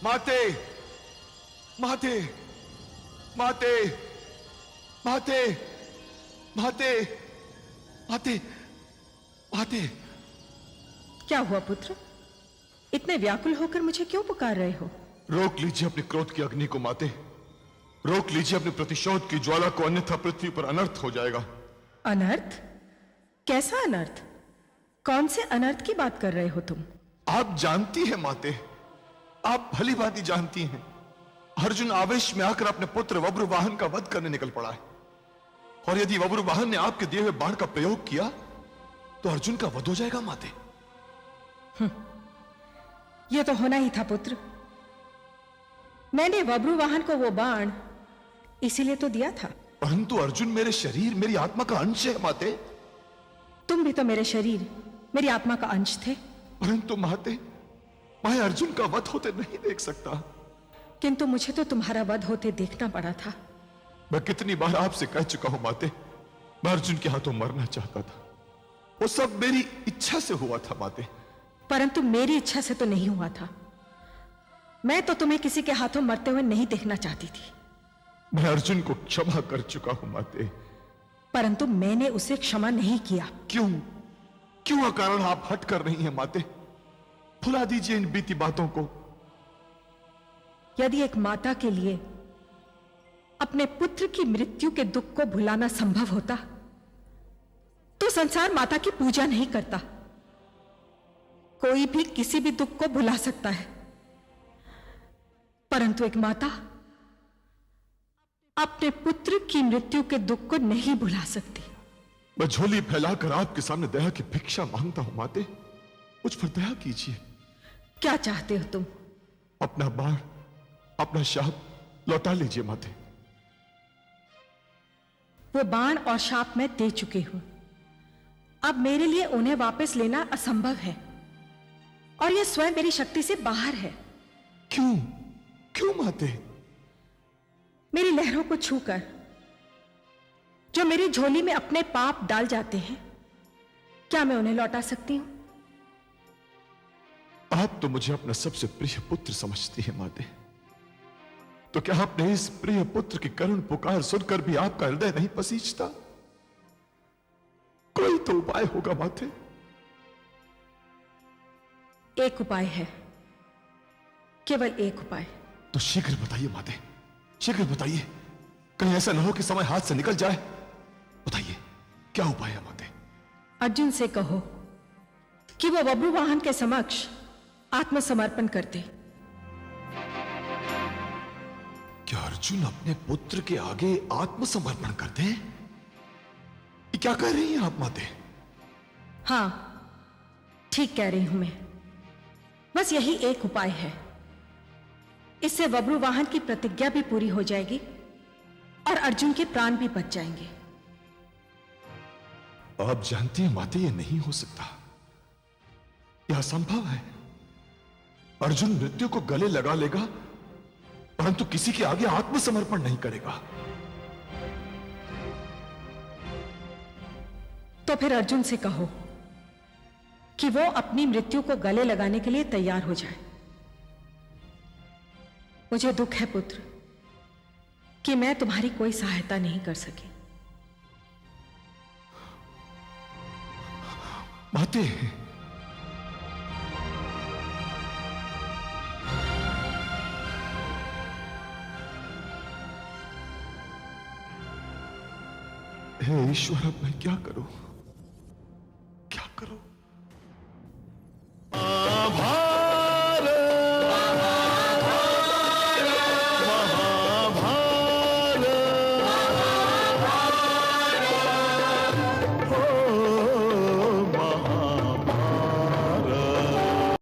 माते, माते, माते, माते, माते, माते, माते। क्या हुआ पुत्र? इतने व्याकुल होकर मुझे क्यों पुकार रहे हो? रोक लीजिए अपने क्रोध की अग्नि को माते। रोक लीजिए अपने प्रतिशोध की ज्वाला को, अन्यथा पृथ्वी पर अनर्थ हो जाएगा। अनर्थ? कैसा अनर्थ? कौन से अनर्थ की बात कर रहे हो तुम? आप जानती हैं माते, आप भली भांति जानती हैं। अर्जुन आवेश में आकर अपने पुत्र वज्रवाहन का वध करने निकल पड़ा है, और यदि वज्रवाहन ने आपके दिए हुए बाण का प्रयोग किया तो अर्जुन का वध हो जाएगा माते। यह तो होना ही था पुत्र। मैंने वज्रवाहन को वो बाण इसीलिए तो दिया था। परंतु अर्जुन मेरे शरीर, मेरी आत्मा का अंश है माते। तुम भी तो मेरे शरीर, मेरी आत्मा का अंश थे। परंतु माते, मैं अर्जुन का वध होते नहीं देख सकता। किंतु मुझे तो तुम्हारा वध होते देखना पड़ा था। मैं कितनी बार आपसे कह चुका हूं माते, मैं अर्जुन के हाथों मरना चाहता था। वो सब मेरी इच्छा से हुआ था माते। परंतु मेरी इच्छा से तो नहीं हुआ था। मैं तो तुम्हें किसी के हाथों मरते हुए नहीं देखना चाहती थी। मैं अर्जुन को क्षमा कर चुका हूं माते। परंतु मैंने उसे क्षमा नहीं किया। क्यों? क्यों अकारण आप हट कर रही हैं माते? भुला दीजिए इन बीती बातों को। यदि एक माता के लिए अपने पुत्र की मृत्यु के दुख को भुलाना संभव होता तो संसार माता की पूजा नहीं करता। कोई भी किसी भी दुख को भुला सकता है, परंतु एक माता अपने पुत्र की मृत्यु के दुख को नहीं भुला सकती। मैं झोली फैलाकर आपके सामने दया की भिक्षा मांगता हूं माते, मुझ पर दया कीजिए। क्या चाहते हो तुम? अपना बाण, अपना शाप लौटा लीजिए माते। वो बाण और शाप मैं दे चुकी हूं। अब मेरे लिए उन्हें वापस लेना असंभव है, और यह स्वयं मेरी शक्ति से बाहर है। क्यों? क्यों माते? मेरी लहरों को छूकर जो मेरी झोली में अपने पाप डाल जाते हैं, क्या मैं उन्हें लौटा सकती हूं? आप तो मुझे अपना सबसे प्रिय पुत्र समझती हैं माते, तो क्या आपने इस प्रिय पुत्र की करुण पुकार सुनकर भी आपका हृदय नहीं पसीजता? कोई तो उपाय होगा माते। एक उपाय है, केवल एक उपाय। तो शीघ्र बताइए माते, शीघ्र बताइए। कहीं ऐसा ना हो कि समय हाथ से निकल जाए। बताइए, क्या उपाय है माते? अर्जुन से कहो कि वो वज्रवाहन के समक्ष आत्मसमर्पण कर दे। क्या अर्जुन अपने पुत्र के आगे आत्मसमर्पण कर दे? ये क्या कह रही हैं आप माते? हां, ठीक कह रही हूं मैं। बस यही एक उपाय है। इससे वज्रवाहन की प्रतिज्ञा भी पूरी हो जाएगी और अर्जुन के प्राण भी बच जाएंगे। आप जानती हैं माते, यह नहीं हो सकता, यह असंभव है। अर्जुन मृत्यु को गले लगा लेगा, परंतु किसी के आगे आत्मसमर्पण नहीं करेगा। तो फिर अर्जुन से कहो कि वो अपनी मृत्यु को गले लगाने के लिए तैयार हो जाए। मुझे दुख है पुत्र कि मैं तुम्हारी कोई सहायता नहीं कर सकी। माते, हे ईश्वर, अब मैं क्या करूं? क्या करूं?